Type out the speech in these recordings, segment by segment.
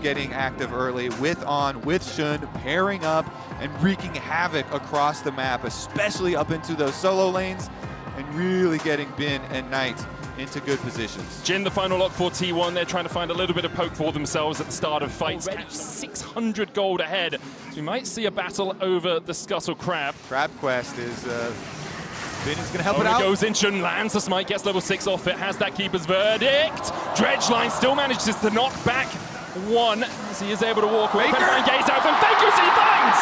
getting active early with On, with Shun, pairing up and wreaking havoc across the map, especially up into those solo lanes, and really getting Bin and Knight into good positions. Jin, the final lock for T1. They're trying to find a little bit of poke for themselves at the start of fights. Already 600 gold ahead. So we might see a battle over the Scuttle Crab. Crab Quest is, Bin is gonna help it out. Goes in, Shun lands the smite, gets level 6 off it, has that keeper's verdict. Dredgeline still manages to knock back one as he is able to walk away. Penfine gaze out from Faker as he finds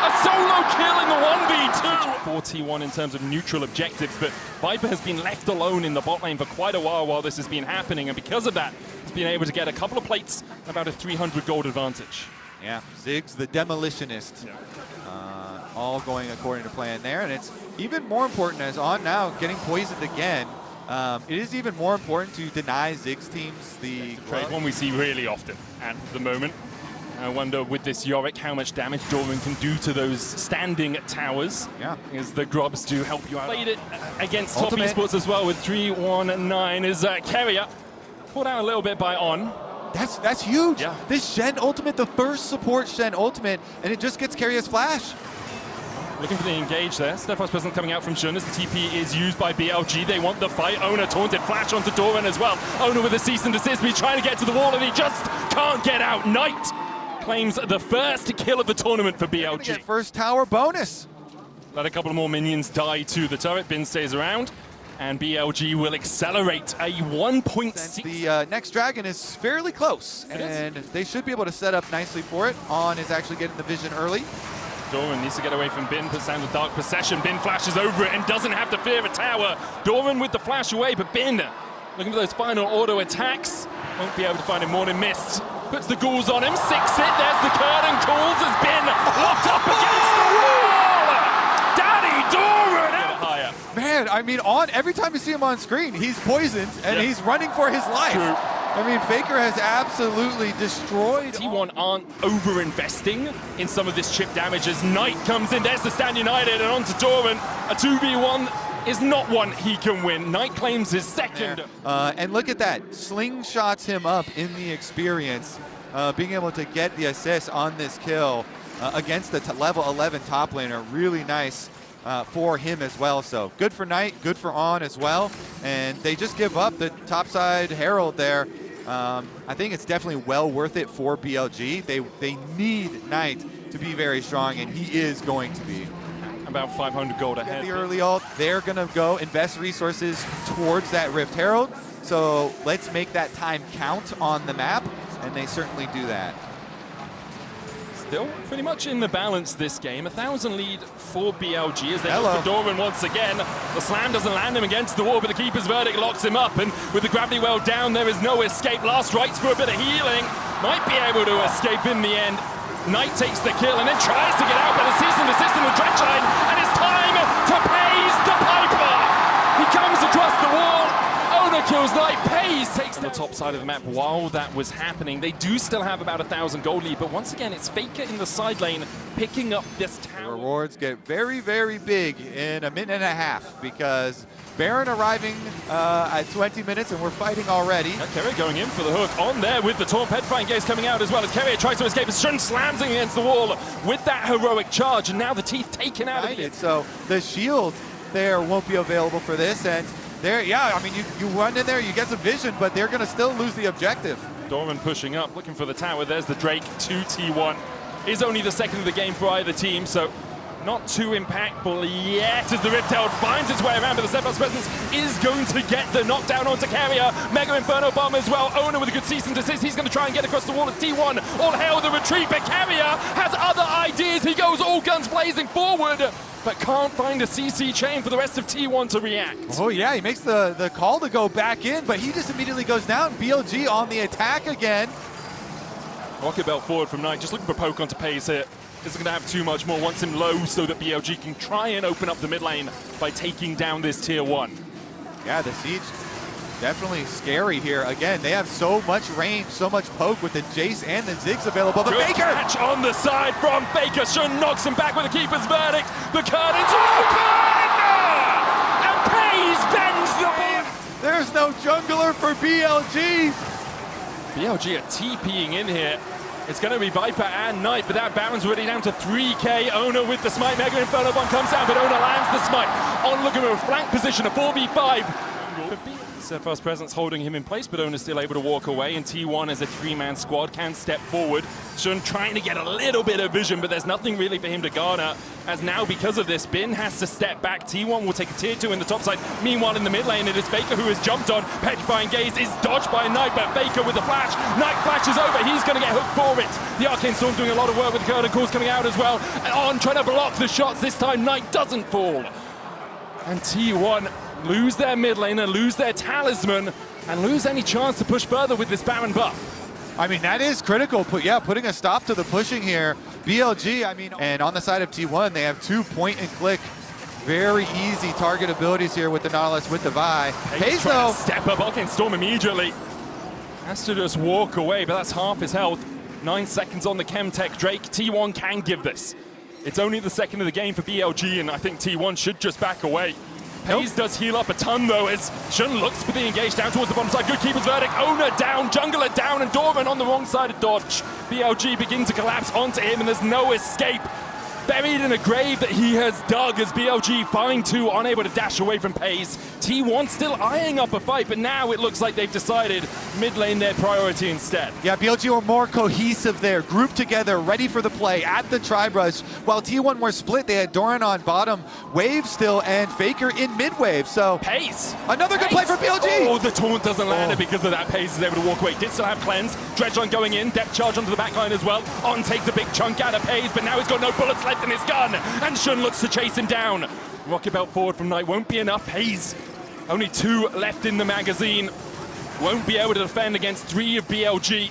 a solo kill in the 1v2. 41 in terms of neutral objectives, but Viper has been left alone in the bot lane for quite a while this has been happening, and because of that, he's been able to get a couple of plates, about a 300 gold advantage. Yeah, Ziggs the Demolitionist. Yeah. All going according to plan there, and it's even more important as On now getting poisoned again. It is even more important to deny Ziggs teams the trade one we see really often at the moment. I wonder with this Yorick how much damage Doran can do to those standing towers. Yeah. As the grubs do help you out. Played it against Ultimate. Top Esports as well with 3-1-9 is Carrier. Pulled out a little bit by On. That's huge. Yeah. This Shen ultimate, the first support Shen ultimate, and it just gets Carrier's flash. Looking for the engage there. Steadfast Presence coming out from Shun as the TP is used by BLG. They want the fight. Owner taunted flash onto Doran as well. Owner with a cease and desist, but he's trying to get to the wall and he just can't get out. Knight claims the first kill of the tournament for BLG. First tower bonus. Let a couple more minions die to the turret. Bin stays around, and BLG will accelerate a 1.6. The next dragon is fairly close, and they should be able to set up nicely for it. On is actually getting the vision early. Doran needs to get away from Bin, puts down the Dark Possession. Bin flashes over it and doesn't have to fear a tower. Doran with the flash away, but Bin looking for those final auto attacks. Won't be able to find him. Morning Mist puts the ghouls on him, 6 it. There's the curtain calls as Bin locked up against the wall. Daddy Doran out higher. Man, I mean, On, every time you see him on screen, he's poisoned and he's running for his life. True. I mean, Faker has absolutely destroyed. T1 aren't over-investing in some of this chip damage as Knight comes in. There's the Stand United and onto Doran. A 2v1 is not one he can win. Knight claims his second. And look at that. Slingshots him up in the experience. Being able to get the assist on this kill against the level 11 top laner. Really nice for him as well. So good for Knight, good for On as well. And they just give up the topside Herald there. I think it's definitely well worth it for BLG. They need Knight to be very strong, and he is going to be. About 500 gold ahead. The early ult, they're going to go invest resources towards that Rift Herald. So let's make that time count on the map, and they certainly do that. Still pretty much in the balance this game. 1,000 lead for BLG as they look for Doran once again. The slam doesn't land him against the wall, but the keeper's verdict locks him up. And with the gravity well down, there is no escape. Last rites for a bit of healing. Might be able to escape in the end. Knight takes the kill and then tries to get out, but a cease and desist in the Dredgeline. And it's time to Pays the Piper. He comes across the wall. Owner kills Knight. Pays takes the top side of the map. While that was happening, they do still have about 1,000 gold lead, but once again, it's Faker in the side lane picking up this tower. The rewards get very, very big in a minute and a half because Baron arriving at 20 minutes and we're fighting already. Carrier going in for the hook on there with the Taunt. Headfire gaze coming out as well as Carrier tries to escape. As Shun slams him against the wall with that heroic charge, and now the teeth taken out of it. So the shield there won't be available for this, and there, yeah, I mean, you run in there, you get some vision, but they're going to still lose the objective. Doran pushing up, looking for the tower. There's the Drake, 2T1. Is only the second of the game for either team, so not too impactful yet as the Rift Herald finds its way around, but the Steadfast Presence is going to get the knockdown onto Carrier. Mega Inferno Bomb as well. Owner with a good cease and desist. He's going to try and get across the wall as T1. All hail the retreat, but Carrier has other ideas. He goes all guns blazing forward, but can't find a CC chain for the rest of T1 to react. Oh yeah, he makes the call to go back in, but he just immediately goes down. BLG on the attack again. Rocket Belt forward from Knight, just looking for poke onto Pays here. Isn't going to have too much more, wants him low so that BLG can try and open up the mid lane by taking down this tier 1. Yeah, the siege definitely scary here. Again, they have so much range, so much poke with the Jace and the Ziggs available. But Good Faker! catch on the side from Faker. Shun knocks him back with the keeper's verdict. The curtains open! And Pays bends the ball. There's no jungler for BLG. BLG are TPing in here. It's going to be Viper and Knight, but that Baron's already down to 3k. Ona with the smite. Mega Inferno Bomb comes down, but Ona lands the smite. On looking at a flank position, a 4v5. Steadfast presence holding him in place, but Ona's still able to walk away, and T1 as a 3-man squad can step forward. Shun trying to get a little bit of vision, but there's nothing really for him to garner, as now because of this, Bin has to step back. T1 will take a tier 2 in the top side. Meanwhile in the mid lane, it is Faker who has jumped on. Petrifying Gaze is dodged by Knight, but Faker with the flash. Knight flashes over, he's going to get hooked for it. The Arcane Storm doing a lot of work with the curtain calls coming out as well. And on trying to block the shots, this time Knight doesn't fall. And T1 lose their mid laner, lose their talisman, and lose any chance to push further with this Baron buff. I mean, that is critical. Putting a stop to the pushing here. BLG, I mean, and on the side of T1, they have 2 point-and-click, very easy target abilities here with the Nautilus, with the Vi. Hayes though, step up, Arcane Storm immediately. Has to just walk away, but that's half his health. 9 seconds on the Chemtech Drake. T1 can give this. It's only the second of the game for BLG, and I think T1 should just back away. Hayes does heal up a ton though as Shun looks for the engage down towards the bottom side. Good keeper's verdict. Ona down, Jungler down, and Dorman on the wrong side of dodge. BLG begin to collapse onto him, and there's no escape. Buried in a grave that he has dug as BLG find 2, unable to dash away from Pace. T1 still eyeing up a fight, but now it looks like they've decided mid lane their priority instead. Yeah, BLG were more cohesive there, grouped together, ready for the play at the Tribe Rush. While T1 were split, they had Doran on bottom wave still and Faker in mid wave. So Pace, another good play for BLG. Oh, the taunt doesn't land, and because of that, Pace is able to walk away. Did still have cleanse. Dredge on going in, depth charge onto the back line as well. On takes a big chunk out of Pace, but now he's got no bullets left in his gun, and Shun looks to chase him down. Rocket belt forward from Knight won't be enough. Hayes, only 2 left in the magazine. Won't be able to defend against 3 of BLG.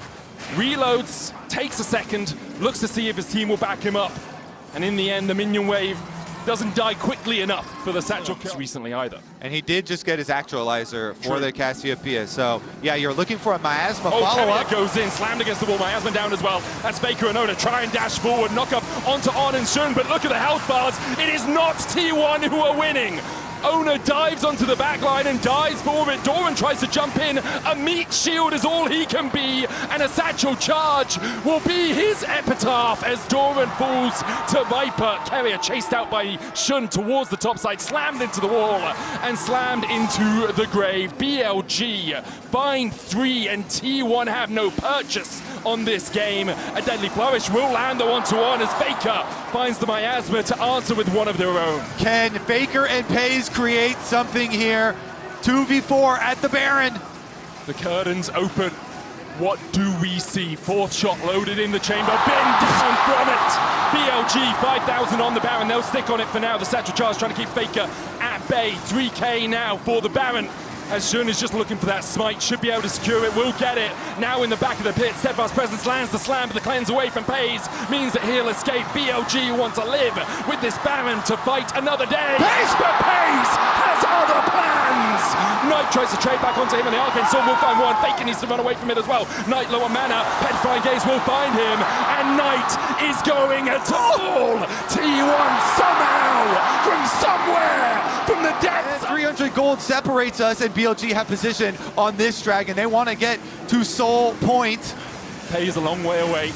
Reloads, takes a second, looks to see if his team will back him up. And in the end, the minion wave doesn't die quickly enough for the Satchel recently either. And he did just get his actualizer for the Cassiopeia. So, yeah, you're looking for a Miasma follow-up. Goes in, slammed against the wall. Miasma down as well. That's Faker and Oda try and dash forward, knock up onto On and Shun, but look at the health bars. It is not T1 who are winning. Ona dives onto the back line and dives for it. Doran tries to jump in. A meat shield is all he can be, and a satchel charge will be his epitaph as Doran falls to Viper. Carrier chased out by Shun towards the top side, slammed into the wall and slammed into the grave. BLG find 3, and T1 have no purchase on this game. A deadly flourish will land the 1-to-1 as Faker finds the Miasma to answer with one of their own. Can Faker and Pace create something here? 2v4 at the Baron. The curtains open. What do we see? 4th shot loaded in the chamber. Bin down from it. BLG 5,000 on the Baron. They'll stick on it for now. The Satchel Charge trying to keep Faker at bay. 3k now for the Baron. As Shun is just looking for that smite, should be able to secure it, will get it. Now in the back of the pit, Steadfast Presence lands the slam, but the cleanse away from Pace means that he'll escape. BLG want to live with this Baron to fight another day. Pace! But Pace has other plans! Knight tries to trade back onto him, and the Arcane Storm will find one. Faker needs to run away from it as well. Knight low on mana, Petrifying Gaze will find him, and Knight is going to fall. T1 somehow, from somewhere, from the depths. 300 gold separates us, and BLG have position on this dragon. They want to get to Soul Point. Pays a long way away.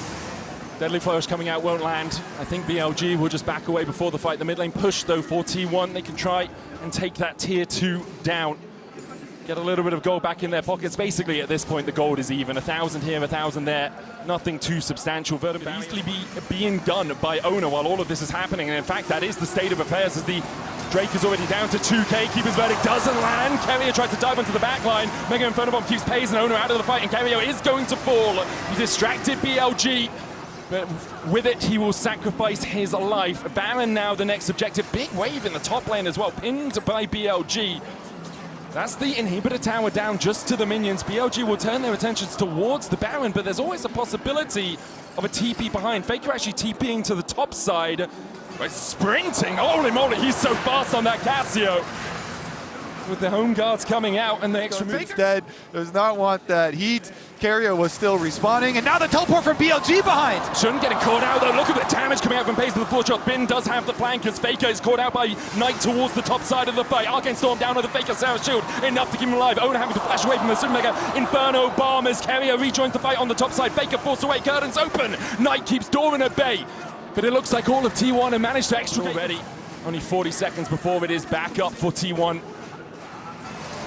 Deadly Flourish coming out won't land. I think BLG will just back away before the fight. The mid lane push though for T1. They can try and take that tier 2 down. Get a little bit of gold back in their pockets. Basically at this point the gold is even. 1,000 here, 1,000 there. Nothing too substantial. Vertical easily being done by Ona while all of this is happening. And in fact that is the state of affairs as the Drake is already down to 2k. Keeper's verdict doesn't land. Carrier tries to dive onto the back line. Mega Inferno Bomb keeps Pace and Ona out of the fight, and Carrier is going to fall. He distracted BLG, but with it he will sacrifice his life. Baron now the next objective. Big wave in the top lane as well, pinned by BLG. That's the inhibitor tower down just to the minions. BLG will turn their attentions towards the Baron, but there's always a possibility of a TP behind. Faker actually TPing to the top side. By sprinting, holy moly, he's so fast on that Cassio. with the home guards coming out and the extra move. Instead, does not want that heat. Carrier was still respawning, and now the teleport from BLG behind. Shouldn't getting caught out though. Look at the damage coming out from Pace with the 4-shot. Bin does have the flank as Faker is caught out by Knight towards the top side of the fight. Arcane Storm down on the Faker Sarah shield, enough to keep him alive. Owner having to flash away from the Super Mega Inferno bomb as Carrier rejoins the fight on the top side. Faker forced away, curtains open. Knight keeps Doran at bay, but it looks like all of T1 have managed to extricate already. Only 40 seconds before it is back up for T1.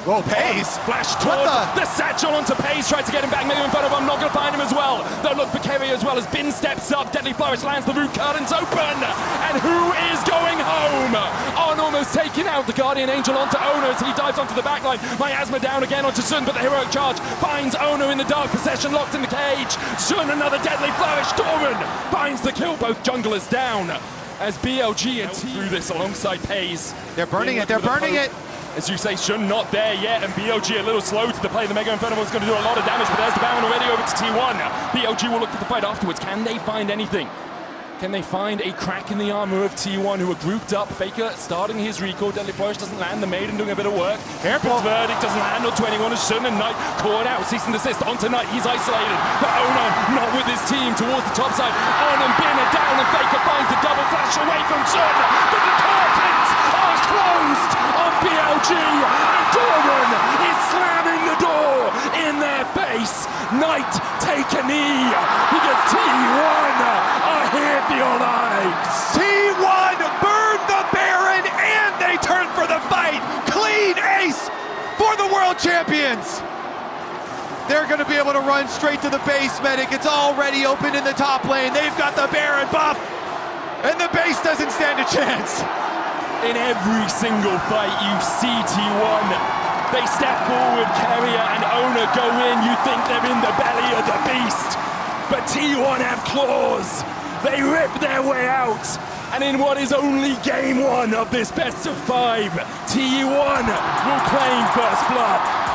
Whoa, Pace! Flash towards the satchel onto Pace, tries to get him back, maybe in front of him, not going to find him as well. They'll look for Kerry as well as Bin steps up, Deadly Flourish lands the root, curtains open, and who is going home? On almost taking out the Guardian Angel onto Owner as he dives onto the backline. Miasma down again onto Sun, but the heroic charge finds Owner in the dark possession, locked in the cage. Sun, another Deadly Flourish, Doran finds the kill, both junglers down. As BLG and through this alongside Pace. They're burning it, they're burning it! As you say, Shun not there yet, and BLG a little slow to the play. The Mega Inferno is going to do a lot of damage, but there's the Baron already over to T1. BLG will look for the fight afterwards. Can they find anything? Can they find a crack in the armor of T1 who are grouped up? Faker starting his recall. Deadly Flourish doesn't land. The Maiden doing a bit of work. Hairpin's verdict doesn't land on 21 as Shun and Knight caught out. Cease and desist onto Knight. He's isolated. But Owner not with his team towards the top side. On and Bin are down, and Faker finds the double flash away from Shun. But the curtains are closed on BLG, and Doran is slamming the door in their face. Knight take a knee because T1 are here for your lives. T1 burned the Baron and they turn for the fight. Clean ace for the world champions. They're going to be able to run straight to the base medic. It's already open in the top lane. They've got the Baron buff, and the base doesn't stand a chance. In every single fight you see T1, they step forward, Carrier and Owner go in, you think they're in the belly of the beast, but T1 have claws, they rip their way out, and in what is only game one of this best of 5, T1 will claim first blood.